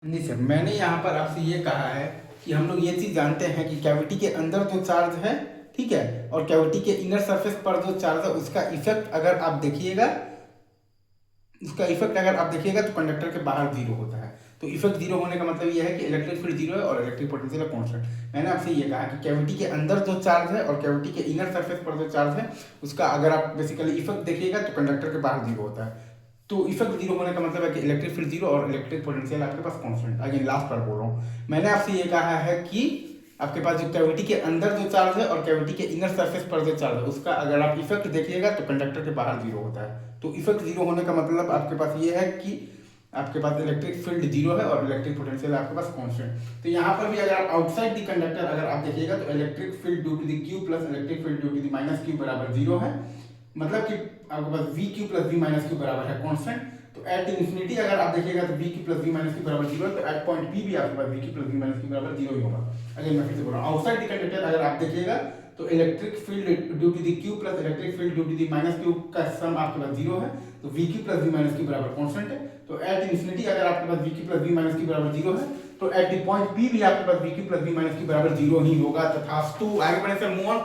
जी sir, मैंने यहाँ पर आपसे ये कहा है कि हम लोग ये चीज़ जानते हैं कि कैविटी के अंदर जो चार्ज है, ठीक है, और कैविटी के इनर सरफेस पर जो चार्ज है उसका इफेक्ट अगर आप देखिएगा, तो कंडक्टर के बाहर जीरो होता है। तो इफेक्ट जीरो होने का मतलब ये है कि इलेक्ट्रिक फील्ड जीरो है और इलेक्ट्रिक पोटेंशियल कांस्टेंट। मैंने आपसे ये कहा कि कैविटी के अंदर जो चार्ज है और कैविटी के इनर सरफेस पर जो चार्ज है उसका अगर आप बेसिकली इफेक्ट देखिएगा तो कंडक्टर के बाहर जीरो होता है। तो इफेक्ट जीरो होने का मतलब है कि इलेक्ट्रिक फील्ड जीरो और इलेक्ट्रिक पोटेंशियल आपके पास कांस्टेंट। अगेन लास्ट बार बोल रहा हूँ, मैंने आपसे ये कहा है कि आपके पास जो कैविटी के अंदर जो चार्ज है और कैविटी के इनर सरफेस पर जो चार्ज है उसका अगर आप इफेक्ट देखिएगा तो कंडक्टर के बाहर जीरो होता है। तो इफेक्ट जीरो होने का मतलब आपके पास ये है कि आपके पास इलेक्ट्रिक फील्ड जीरो है और इलेक्ट्रिक पोटेंशियल आपके पास कांस्टेंट। तो यहाँ पर भी अगर आप आउटसाइड द कंडक्टर अगर आप देखिएगा तो electric field due to the Q plus electric field due to the minus Q बराबर जीरो है। मतलब कि आपके पास V Q plus V minus Q बराबर है कांस्टेंट। तो एट इन्फिनिटी अगर आप देखिएगा तो V Q plus V minus Q बराबर जीरो है। तो एट पॉइंट पी भी आपके पास V Q plus V minus Q बराबर जीरो ही होगा। अगर मैं फिर से बोल रहा हूँ, आउटसाइड द कंडक्टर अगर आप देखिएगा तो electric field due to the Q plus electric field due to the minus Q का सम आपके पास जीरो है। तो V Q plus V minus Q बराबर कांस्टेंट है। तो एट इन्फिनिटी अगर आपके पास V Q plus V minus Q बराबर जीरो है तो एट द पॉइंट पी भी आपके पास V Q plus V minus Q बराबर जीरो ही होगा। तथास्तु। आगे बढ़े सर, मूव ऑन।